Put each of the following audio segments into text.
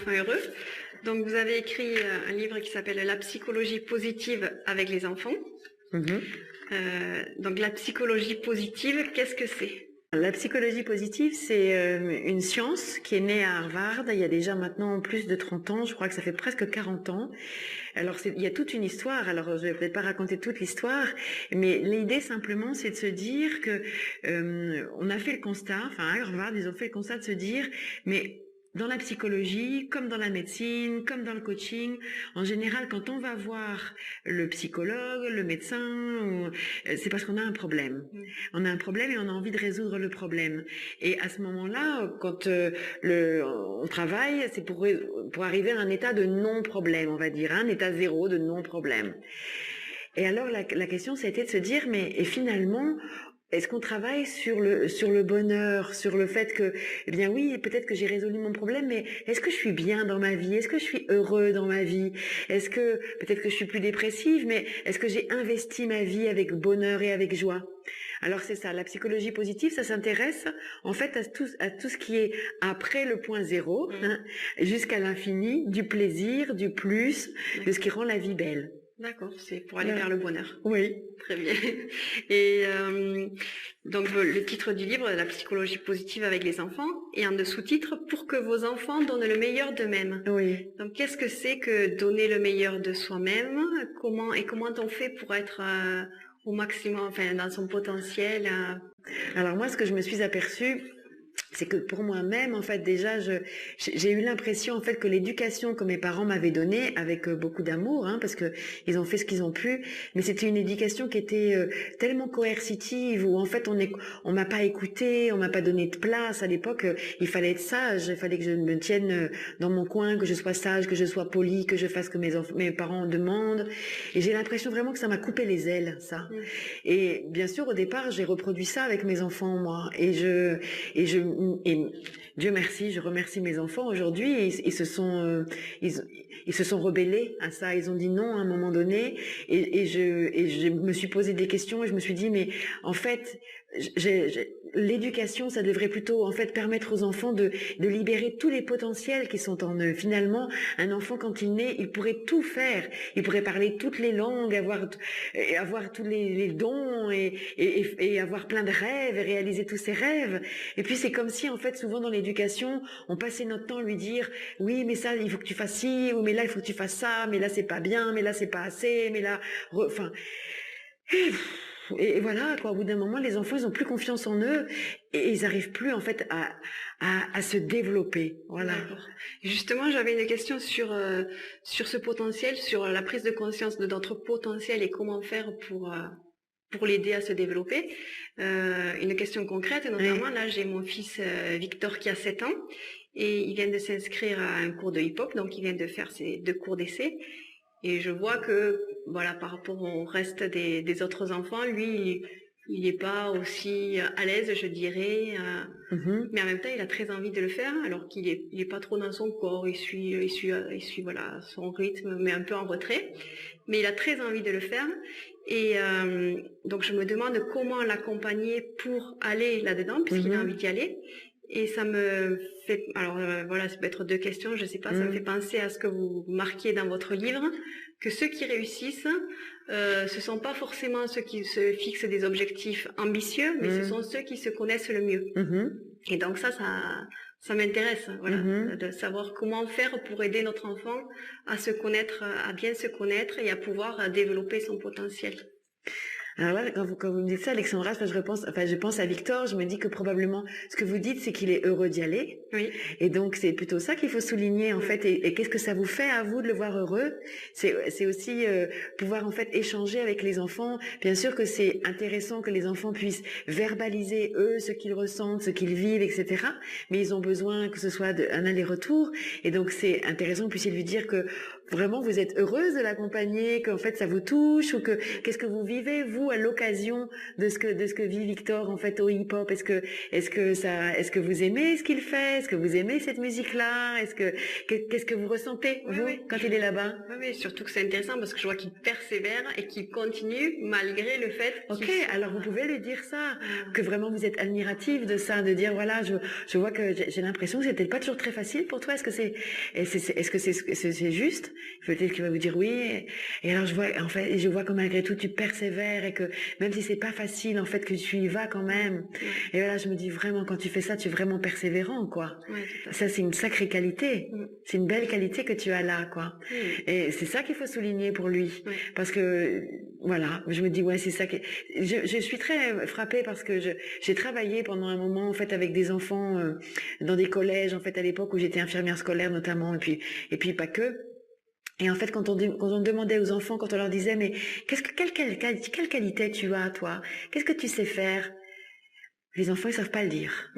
enfant heureux. Donc, vous avez écrit un livre qui s'appelle La psychologie positive avec les enfants. Donc, la psychologie positive, qu'est-ce que c'est? La psychologie positive, c'est une science qui est née à Harvard il y a déjà maintenant plus de 30 ans, je crois que ça fait presque 40 ans. Alors il y a toute une histoire, alors je vais peut-être pas raconter toute l'histoire, mais l'idée simplement c'est de se dire que on a fait le constat, enfin à Harvard ils ont fait le constat de se dire, mais dans la psychologie, comme dans la médecine, comme dans le coaching, en général, quand on va voir le psychologue, le médecin, c'est parce qu'on a un problème. On a un problème et on a envie de résoudre le problème. Et à ce moment-là, quand on travaille, c'est pour arriver à un état de non-problème, on va dire, un état zéro de non-problème. Et alors la question, ça a été de se dire, mais et finalement, est-ce qu'on travaille sur le bonheur, sur le fait que, eh bien oui, peut-être que j'ai résolu mon problème, mais est-ce que je suis bien dans ma vie? Est-ce que je suis heureux dans ma vie? Est-ce que, peut-être que je suis plus dépressive, mais est-ce que j'ai investi ma vie avec bonheur et avec joie? Alors c'est ça, la psychologie positive, ça s'intéresse en fait à tout ce qui est après le point zéro, jusqu'à l'infini, du plaisir, du plus, de ce qui rend la vie belle. D'accord, c'est pour aller vers le bonheur. Oui. Très bien. Et donc le titre du livre, La psychologie positive avec les enfants, et un sous-titre, pour que vos enfants donnent le meilleur d'eux-mêmes. Oui. Donc qu'est-ce que c'est que donner le meilleur de soi-même? Comment on fait pour être au maximum, enfin dans son potentiel? Alors moi, ce que je me suis aperçue, c'est que pour moi-même, en fait, déjà, j'ai eu l'impression, en fait, que l'éducation que mes parents m'avaient donnée, avec beaucoup d'amour, parce que ils ont fait ce qu'ils ont pu, mais c'était une éducation qui était tellement coercitive, où en fait, on m'a pas écouté, on m'a pas donné de place. À l'époque, il fallait être sage, il fallait que je me tienne dans mon coin, que je sois sage, que je sois poli, que je fasse ce que mes parents demandent. Et j'ai l'impression vraiment que ça m'a coupé les ailes, ça. Et bien sûr, au départ, j'ai reproduit ça avec mes enfants, moi, et Dieu merci, je remercie mes enfants aujourd'hui. Ils se sont rebellés à ça. Ils ont dit non à un moment donné. Et je me suis posé des questions et je me suis dit mais en fait, l'éducation, ça devrait plutôt en fait permettre aux enfants de libérer tous les potentiels qui sont en eux. Finalement, un enfant quand il naît, il pourrait tout faire. Il pourrait parler toutes les langues, avoir tous les dons et avoir plein de rêves et réaliser tous ses rêves. Et puis c'est comme si en fait souvent dans l'éducation, on passait notre temps à lui dire oui mais ça il faut que tu fasses ci, ou mais là il faut que tu fasses ça, mais là c'est pas bien, mais là c'est pas assez, mais là enfin et voilà quoi, au bout d'un moment les enfants ils ont plus confiance en eux et ils arrivent plus en fait à se développer. Voilà. Justement, j'avais une question sur ce potentiel, sur la prise de conscience de notre potentiel et comment faire pour l'aider à se développer. Une question concrète, notamment, là, j'ai mon fils Victor qui a 7 ans et il vient de s'inscrire à un cours de hip-hop, donc il vient de faire ses 2 cours d'essai. Et je vois que, voilà, par rapport au reste des autres enfants, lui, il n'est pas aussi à l'aise, je dirais, mais en même temps, il a très envie de le faire, alors qu'il est pas trop dans son corps, il suit voilà, son rythme, mais un peu en retrait. Mais il a très envie de le faire. Et donc, je me demande comment l'accompagner pour aller là-dedans, puisqu'il a envie d'y aller. Et ça me fait, alors voilà, ça peut être 2 questions, je sais pas, ça me fait penser à ce que vous marquiez dans votre livre, que ceux qui réussissent, ce sont pas forcément ceux qui se fixent des objectifs ambitieux, mais ce sont ceux qui se connaissent le mieux. Et donc ça m'intéresse, voilà, de savoir comment faire pour aider notre enfant à se connaître, à bien se connaître et à pouvoir développer son potentiel. Alors là, quand vous me dites ça, Alexandra, je pense à Victor, je me dis que probablement, ce que vous dites, c'est qu'il est heureux d'y aller. Oui. Et donc, c'est plutôt ça qu'il faut souligner, en fait. Et qu'est-ce que ça vous fait à vous de le voir heureux? C'est aussi, pouvoir, en fait, échanger avec les enfants. Bien sûr que c'est intéressant que les enfants puissent verbaliser, eux, ce qu'ils ressentent, ce qu'ils vivent, etc. Mais ils ont besoin que ce soit un aller-retour. Et donc, c'est intéressant que vous puissiez lui dire que vraiment, vous êtes heureuse de l'accompagner, qu'en fait, ça vous touche, ou qu'est-ce que vous vivez, vous, vous, à l'occasion de ce que vit Victor en fait au hip-hop, est-ce que vous aimez ce qu'il fait? Est-ce que vous aimez cette musique-là? Qu'est-ce que vous ressentez, vous, quand il est là-bas? Oui, surtout que c'est intéressant parce que je vois qu'il persévère et qu'il continue malgré le fait Ok, alors vous pouvez lui dire ça, que vraiment vous êtes admirative de ça, de dire voilà, je vois que j'ai l'impression que c'était pas toujours très facile pour toi. Est-ce que c'est juste? Peut-être qu'il va vous dire oui. Et alors je vois que malgré tout tu persévères et que même si c'est pas facile, en fait, que tu y vas quand même. Et voilà, je me dis vraiment, quand tu fais ça, tu es vraiment persévérant, quoi. Ça, c'est une sacrée qualité. C'est une belle qualité que tu as là, quoi. Et c'est ça qu'il faut souligner pour lui. Parce que, voilà, je me dis, ouais, c'est ça que, je suis très frappée parce que j'ai travaillé pendant un moment, en fait, avec des enfants, dans des collèges, en fait, à l'époque où j'étais infirmière scolaire, notamment, et puis pas que. Et en fait, quand on demandait aux enfants, quand on leur disait, mais quelle qualité tu as, toi? Qu'est-ce que tu sais faire? Les enfants, ils savent pas le dire.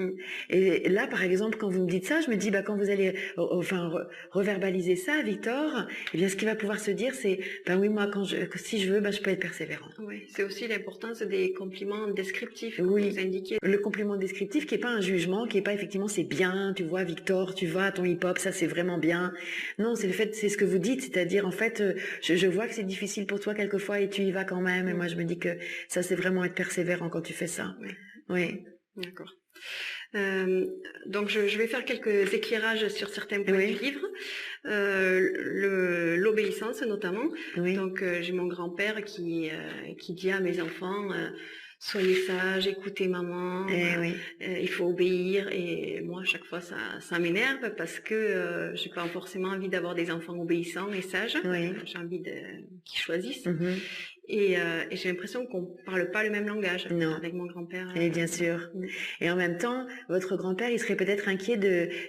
Et là, par exemple, quand vous me dites ça, je me dis, quand vous allez, reverbaliser ça, Victor, eh bien, ce qu'il va pouvoir se dire, c'est, oui, moi, si je veux, je peux être persévérant. Oui, c'est aussi l'importance des compliments descriptifs. Oui. Vous indiquez. Le compliment descriptif qui est pas un jugement, qui est pas effectivement, c'est bien, tu vois, Victor, tu vas à ton hip-hop, ça, c'est vraiment bien. Non, c'est c'est ce que vous dites, c'est-à-dire, en fait, je vois que c'est difficile pour toi quelquefois et tu y vas quand même. Et moi, je me dis que ça, c'est vraiment être persévérant quand tu fais ça. Oui. D'accord. Donc je vais faire quelques éclairages sur certains points du livre. L'obéissance notamment. Donc j'ai mon grand-père qui dit à mes enfants soyez sages, écoutez maman, il faut obéir. Et moi, à chaque fois, ça m'énerve parce que j'ai pas forcément envie d'avoir des enfants obéissants et sages. J'ai envie qu'ils choisissent. Et j'ai l'impression qu'on parle pas le même langage avec mon grand-père. Et bien sûr. Et en même temps, votre grand-père, il serait peut-être inquiet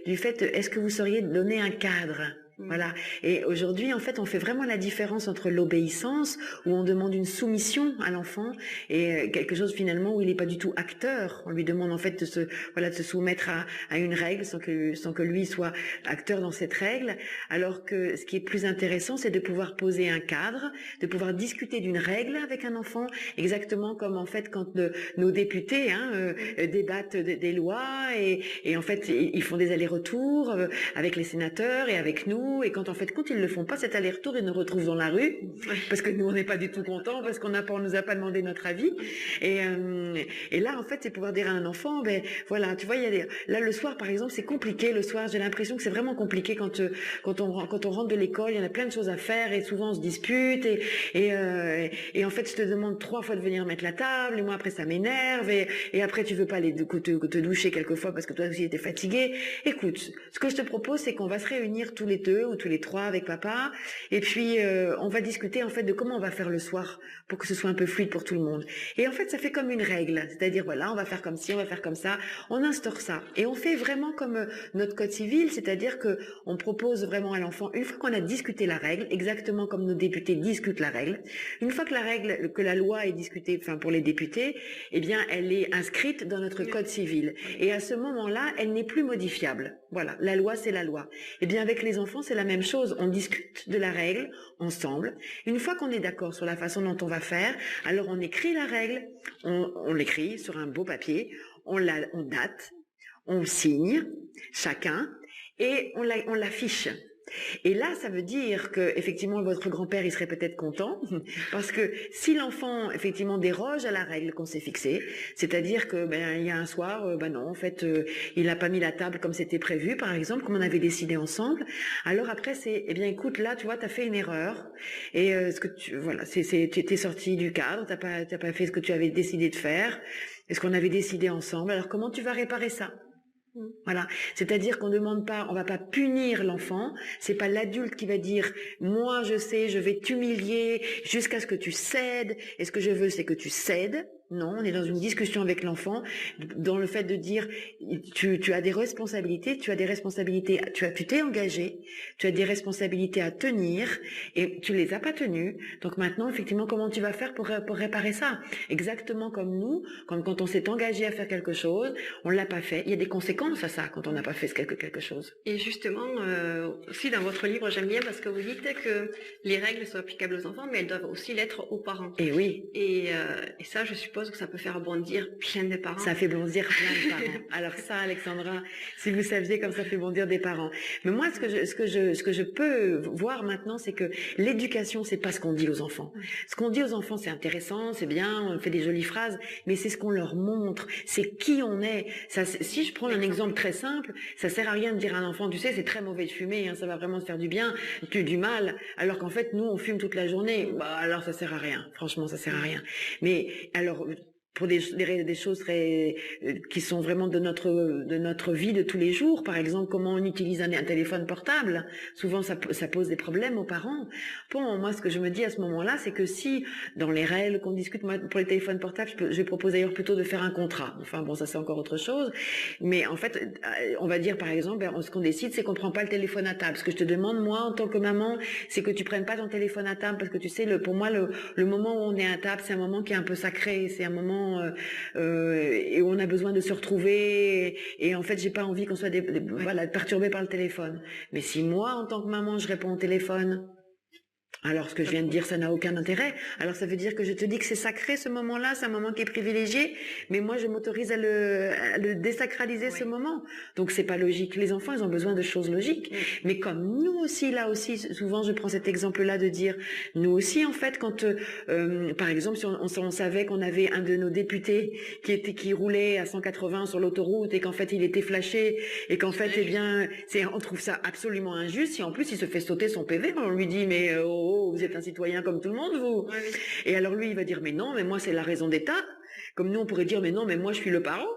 du fait, est-ce que vous sauriez donner un cadre? Voilà. Et aujourd'hui, en fait, on fait vraiment la différence entre l'obéissance, où on demande une soumission à l'enfant, et quelque chose finalement où il n'est pas du tout acteur. On lui demande en fait de se soumettre à une règle sans que lui soit acteur dans cette règle. Alors que ce qui est plus intéressant, c'est de pouvoir poser un cadre, de pouvoir discuter d'une règle avec un enfant, exactement comme en fait quand nos députés débattent des lois et en fait ils font des allers-retours avec les sénateurs et avec nous. Et quand ils ne le font pas, cet aller-retour, ils nous retrouvent dans la rue, parce que nous, on n'est pas du tout contents, parce qu'on nous a pas demandé notre avis. Et là, en fait, c'est pouvoir dire à un enfant, voilà, tu vois, là, le soir, par exemple, c'est compliqué, le soir, j'ai l'impression que c'est vraiment compliqué quand on rentre de l'école, il y en a plein de choses à faire, et souvent, on se dispute, et en fait, je te demande 3 fois de venir mettre la table, et moi, après, ça m'énerve, et après, tu veux pas aller te doucher quelquefois, parce que toi aussi, t'es fatigué. Écoute, ce que je te propose, c'est qu'on va se réunir tous les 2 ou tous les 3 avec papa, et puis on va discuter en fait de comment on va faire le soir pour que ce soit un peu fluide pour tout le monde. Et en fait, ça fait comme une règle, c'est-à-dire voilà, on va faire comme ci, on va faire comme ça, on instaure ça, et on fait vraiment comme notre code civil, c'est-à-dire que on propose vraiment à l'enfant, une fois qu'on a discuté la règle, exactement comme nos députés discutent la règle, une fois que la loi est discutée, pour les députés, eh bien, elle est inscrite dans notre code civil, et à ce moment-là, elle n'est plus modifiable. Voilà, la loi, c'est la loi. Eh bien, avec les enfants, c'est la même chose. On discute de la règle ensemble. Une fois qu'on est d'accord sur la façon dont on va faire, alors on écrit la règle, on l'écrit sur un beau papier, on date, on signe chacun et on l'affiche. Et là, ça veut dire que effectivement votre grand-père, il serait peut-être content, parce que si l'enfant effectivement déroge à la règle qu'on s'est fixée, c'est-à-dire que il y a un soir, non, en fait, il n'a pas mis la table comme c'était prévu, par exemple, comme on avait décidé ensemble. Alors après, c'est, écoute, là, tu vois, t'as fait une erreur, et tu t'es sorti du cadre, t'as pas fait ce que tu avais décidé de faire, et ce qu'on avait décidé ensemble. Alors comment tu vas réparer ça? Voilà, c'est-à-dire qu'on demande pas, on va pas punir l'enfant, c'est pas l'adulte qui va dire moi je sais, je vais t'humilier jusqu'à ce que tu cèdes, et ce que je veux c'est que tu cèdes. Non, on est dans une discussion avec l'enfant, dans le fait de dire, tu as des responsabilités, tu t'es engagé, tu as des responsabilités à tenir, et tu les as pas tenues. Donc maintenant, effectivement, comment tu vas faire pour réparer ça? Exactement comme nous, comme quand on s'est engagé à faire quelque chose, on l'a pas fait. Il y a des conséquences à ça quand on n'a pas fait quelque chose. Et justement, aussi dans votre livre, j'aime bien parce que vous dites que les règles sont applicables aux enfants, mais elles doivent aussi l'être aux parents. Et oui. Et ça, je suppose que ça peut faire bondir plein de parents. Ça fait bondir plein de parents. Alors ça, Alexandra, si vous saviez comme ça fait bondir des parents. Mais moi, ce que je peux voir maintenant, c'est que l'éducation, c'est pas ce qu'on dit aux enfants. Ce qu'on dit aux enfants, c'est intéressant, c'est bien, on fait des jolies phrases, mais c'est ce qu'on leur montre, c'est qui on est. Ça, si je prends un exemple très simple, ça sert à rien de dire à un enfant, tu sais, c'est très mauvais de fumer, hein, ça va vraiment te faire du bien, du mal, alors qu'en fait, nous, on fume toute la journée. Bah alors, ça sert à rien. Franchement, ça sert à rien. Mais alors, pour des choses qui sont vraiment de notre vie de tous les jours. Par exemple, comment on utilise un téléphone portable. Souvent, ça pose des problèmes aux parents. Bon, moi, ce que je me dis à ce moment-là, c'est que si, dans les règles qu'on discute, moi, pour les téléphones portables, je propose d'ailleurs plutôt de faire un contrat. Enfin, bon, ça, c'est encore autre chose. Mais en fait, on va dire, par exemple, ce qu'on décide, c'est qu'on prend pas le téléphone à table. Ce que je te demande, moi, en tant que maman, c'est que tu prennes pas ton téléphone à table, parce que tu sais, pour moi, le moment où on est à table, c'est un moment qui est un peu sacré. C'est un moment et on a besoin de se retrouver et en fait j'ai pas envie qu'on soit voilà, perturbé par le téléphone. Mais si moi en tant que maman je réponds au téléphone, alors ce que je viens de dire ça n'a aucun intérêt, alors ça veut dire que je te dis que c'est sacré ce moment-là, c'est un moment qui est privilégié, mais moi je m'autorise à le désacraliser ce moment. Donc c'est pas logique. Les enfants ils ont besoin de choses logiques. Mais comme nous aussi, là aussi, souvent je prends cet exemple-là de dire, nous aussi en fait quand par exemple si on savait qu'on avait un de nos députés qui roulait à 180 sur l'autoroute et qu'en fait il était flashé et qu'en fait on trouve ça absolument injuste si en plus il se fait sauter son PV, on lui dit mais vous êtes un citoyen comme tout le monde, vous. Oui. Et alors lui, il va dire, mais non, mais moi, c'est la raison d'État. Comme nous, on pourrait dire, mais non, mais moi, je suis le parent.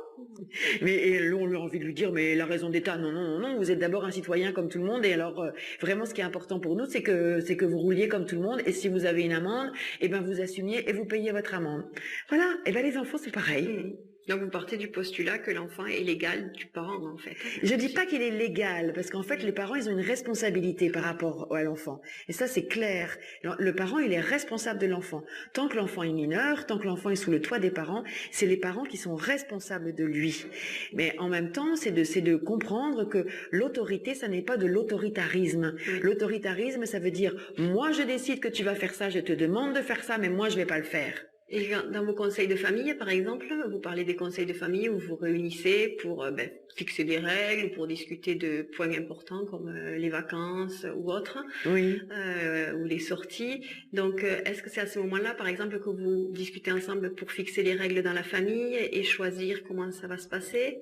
Mais on lui a envie de lui dire, mais la raison d'État, non, vous êtes d'abord un citoyen comme tout le monde. Et alors, vraiment, ce qui est important pour nous, c'est que vous rouliez comme tout le monde. Et si vous avez une amende, eh ben, vous assumiez et vous payez votre amende. Voilà. Et ben, les enfants, c'est pareil. Mmh. Donc vous partez du postulat que l'enfant est l'égal du parent en fait. Je dis pas qu'il est légal parce qu'en fait les parents ils ont une responsabilité par rapport à l'enfant et ça c'est clair. Le parent il est responsable de l'enfant. Tant que l'enfant est mineur, tant que l'enfant est sous le toit des parents, c'est les parents qui sont responsables de lui. Mais en même temps c'est de comprendre que l'autorité ça n'est pas de l'autoritarisme. Oui. L'autoritarisme ça veut dire moi je décide que tu vas faire ça, je te demande de faire ça mais moi je vais pas le faire. Et dans vos conseils de famille, par exemple, vous parlez des conseils de famille où vous vous réunissez pour fixer des règles ou pour discuter de points importants comme les vacances ou autres, oui. Ou les sorties. Donc, est-ce que c'est à ce moment-là, par exemple, que vous discutez ensemble pour fixer les règles dans la famille et choisir comment ça va se passer?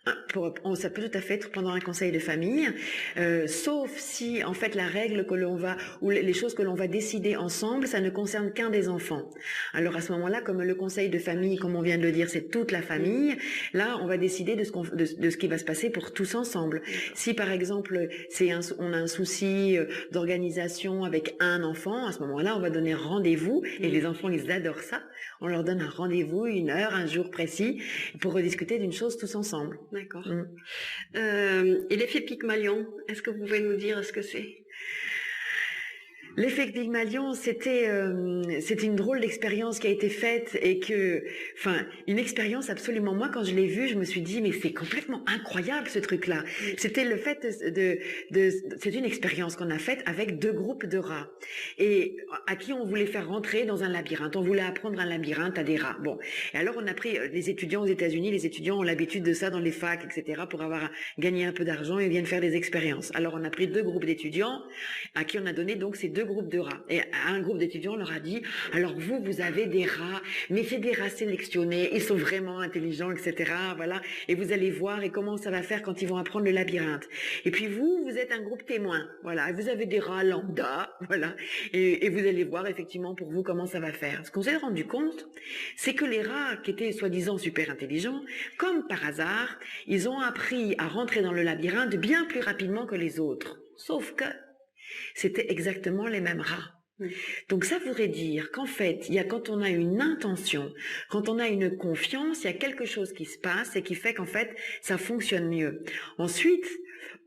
Ça peut tout à fait être pendant un conseil de famille, sauf si, en fait, la règle que l'on va, ou les choses que l'on va décider ensemble, ça ne concerne qu'un des enfants. Alors, à ce moment-là, comme le conseil de famille, comme on vient de le dire, c'est toute la famille, là, on va décider de ce qui va se passer pour tous ensemble. Si, par exemple, on a un souci d'organisation avec un enfant, à ce moment-là, on va donner rendez-vous, et les enfants, ils adorent ça. On leur donne un rendez-vous, une heure, un jour précis, pour rediscuter d'une chose tous ensemble. D'accord. Et l'effet Pygmalion, est-ce que vous pouvez nous dire ce que c'est? L'effet Pygmalion, c'était une drôle d'expérience qui a été faite et une expérience absolument. Moi, quand je l'ai vue, je me suis dit mais c'est complètement incroyable ce truc-là. Oui. C'était le fait c'est une expérience qu'on a faite avec 2 groupes de rats et à qui on voulait faire rentrer dans un labyrinthe. On voulait apprendre un labyrinthe à des rats. Bon, et alors on a pris les étudiants aux États-Unis. Les étudiants ont l'habitude de ça dans les facs, etc. pour avoir gagné un peu d'argent et viennent faire des expériences. Alors on a pris 2 groupes d'étudiants à qui on a donné donc ces 2 groupes de rats. Et à un groupe d'étudiants, on leur a dit, alors vous avez des rats, mais c'est des rats sélectionnés, ils sont vraiment intelligents, etc. Voilà. Et vous allez voir et comment ça va faire quand ils vont apprendre le labyrinthe. Et puis vous êtes un groupe témoin. Voilà. Vous avez des rats lambda. Voilà. Et vous allez voir effectivement pour vous comment ça va faire. Ce qu'on s'est rendu compte, c'est que les rats qui étaient soi-disant super intelligents, comme par hasard, ils ont appris à rentrer dans le labyrinthe bien plus rapidement que les autres. Sauf que c'était exactement les mêmes rats. Oui. Donc ça voudrait dire qu'en fait, quand on a une intention, quand on a une confiance, il y a quelque chose qui se passe et qui fait qu'en fait, ça fonctionne mieux. Ensuite,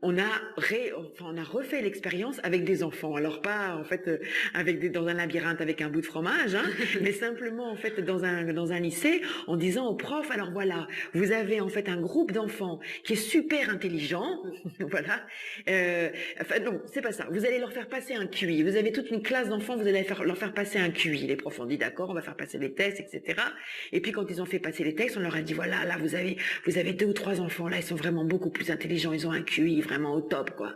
on a refait l'expérience avec des enfants. Alors pas en fait dans un labyrinthe avec un bout de fromage, hein, mais simplement en fait dans un lycée, en disant aux profs, alors voilà, vous avez en fait un groupe d'enfants qui est super intelligent, voilà. Enfin non, c'est pas ça. Vous allez leur faire passer un QI. Vous avez toute une classe d'enfants, vous allez leur faire passer un QI. Les profs ont dit d'accord, on va faire passer les tests, etc. Et puis quand ils ont fait passer les tests, on leur a dit voilà, là vous avez 2 ou 3 enfants là, ils sont vraiment beaucoup plus intelligents, ils ont un QI vraiment au top, quoi.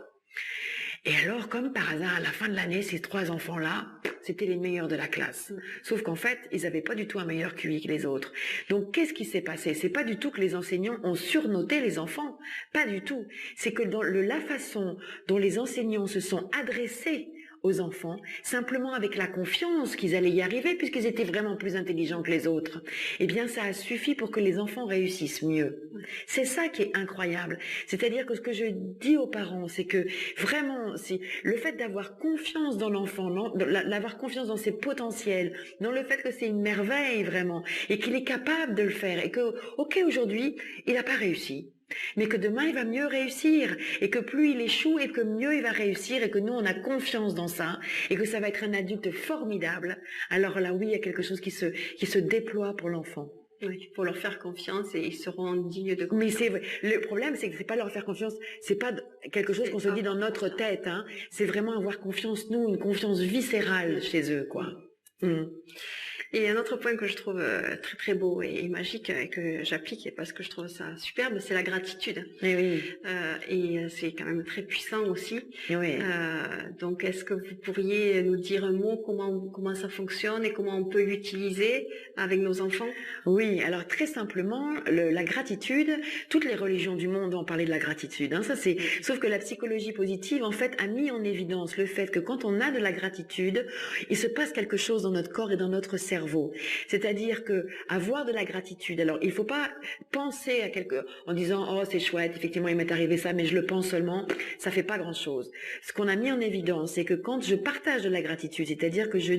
Et alors, comme par hasard, à la fin de l'année, ces 3 enfants-là, c'était les meilleurs de la classe. Sauf qu'en fait, ils n'avaient pas du tout un meilleur QI que les autres. Donc, qu'est-ce qui s'est passé? C'est pas du tout que les enseignants ont surnoté les enfants. Pas du tout. C'est que dans la façon dont les enseignants se sont adressés aux enfants, simplement avec la confiance qu'ils allaient y arriver, puisqu'ils étaient vraiment plus intelligents que les autres, eh bien, ça a suffi pour que les enfants réussissent mieux. C'est ça qui est incroyable. C'est-à-dire que ce que je dis aux parents, c'est que vraiment, le fait d'avoir confiance dans l'enfant, d'avoir confiance dans ses potentiels, dans le fait que c'est une merveille vraiment, et qu'il est capable de le faire, et que, ok, aujourd'hui, il n'a pas réussi, mais que demain il va mieux réussir, et que plus il échoue et que mieux il va réussir, et que nous on a confiance dans ça, et que ça va être un adulte formidable, alors là oui, il y a quelque chose qui se déploie pour l'enfant. Oui, pour leur faire confiance, et ils seront dignes de Mais confiance. le problème, c'est que c'est pas leur faire confiance, c'est pas quelque chose qu'on se dit dans notre tête, hein. C'est vraiment avoir confiance, nous, une confiance viscérale chez eux, quoi. Et un autre point que je trouve très très beau et magique, et que j'applique parce que je trouve ça superbe, c'est la gratitude. Et oui. Et c'est quand même très puissant aussi. Et oui. Donc est-ce que vous pourriez nous dire un mot, comment ça fonctionne et comment on peut l'utiliser avec nos enfants? Oui, alors très simplement, la gratitude, toutes les religions du monde ont parlé de la gratitude, hein, sauf que la psychologie positive, en fait, a mis en évidence le fait que quand on a de la gratitude, il se passe quelque chose dans notre corps et dans notre cerveau. C'est-à-dire que avoir de la gratitude, alors il faut pas penser en disant oh c'est chouette, effectivement il m'est arrivé ça, mais je le pense seulement, ça fait pas grand-chose. Ce qu'on a mis en évidence, c'est que quand je partage de la gratitude, c'est-à-dire que je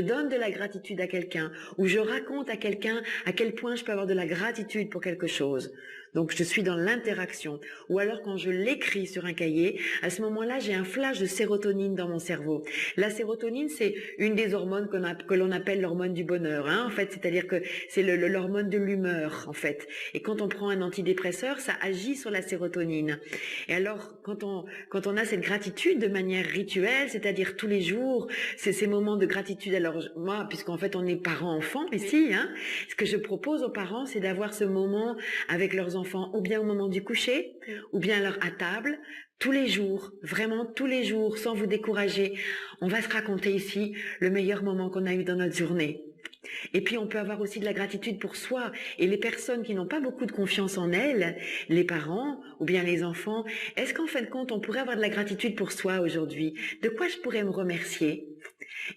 donne de la gratitude à quelqu'un, ou je raconte à quelqu'un à quel point je peux avoir de la gratitude pour quelque chose. Donc je suis dans l'interaction. Ou alors quand je l'écris sur un cahier, à ce moment-là, j'ai un flash de sérotonine dans mon cerveau. La sérotonine, c'est une des hormones que l'on appelle l'hormone du bonheur, hein, en fait, c'est-à-dire que c'est l'hormone de l'humeur, en fait. Et quand on prend un antidépresseur, ça agit sur la sérotonine. Et alors, quand on a cette gratitude de manière rituelle, c'est-à-dire tous les jours, c'est ces moments de gratitude. Alors moi, puisqu'en fait on est parents-enfants ici, hein, ce que je propose aux parents, c'est d'avoir ce moment avec leurs enfants, ou bien au moment du coucher, ou bien à table, tous les jours, vraiment tous les jours, sans vous décourager. On va se raconter ici le meilleur moment qu'on a eu dans notre journée. Et puis on peut avoir aussi de la gratitude pour soi. Et les personnes qui n'ont pas beaucoup de confiance en elles, les parents ou bien les enfants, est-ce qu'en fin de compte on pourrait avoir de la gratitude pour soi aujourd'hui? De quoi je pourrais me remercier?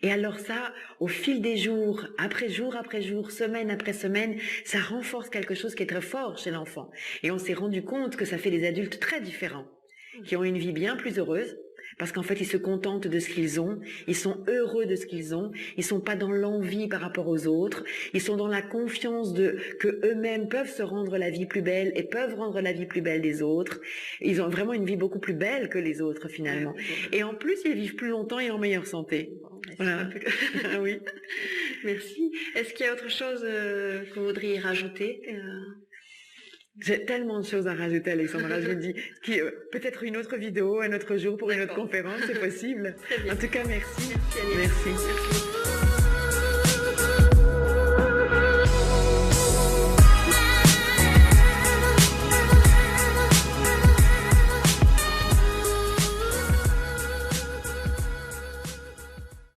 Et alors ça, au fil des jours après jour, semaine après semaine, ça renforce quelque chose qui est très fort chez l'enfant. Et on s'est rendu compte que ça fait des adultes très différents, qui ont une vie bien plus heureuse, parce qu'en fait, ils se contentent de ce qu'ils ont, ils sont heureux de ce qu'ils ont, ils sont pas dans l'envie par rapport aux autres, ils sont dans la confiance que eux-mêmes peuvent se rendre la vie plus belle et peuvent rendre la vie plus belle des autres. Ils ont vraiment une vie beaucoup plus belle que les autres finalement. Et en plus, ils vivent plus longtemps et en meilleure santé. Voilà. Oui. Merci. Est-ce qu'il y a autre chose que vous voudriez rajouter? J'ai tellement de choses à rajouter, Alexandra. Je me dis, peut-être une autre vidéo, un autre jour pour une autre conférence, c'est possible. Très bien. En tout cas, merci. Merci. Merci.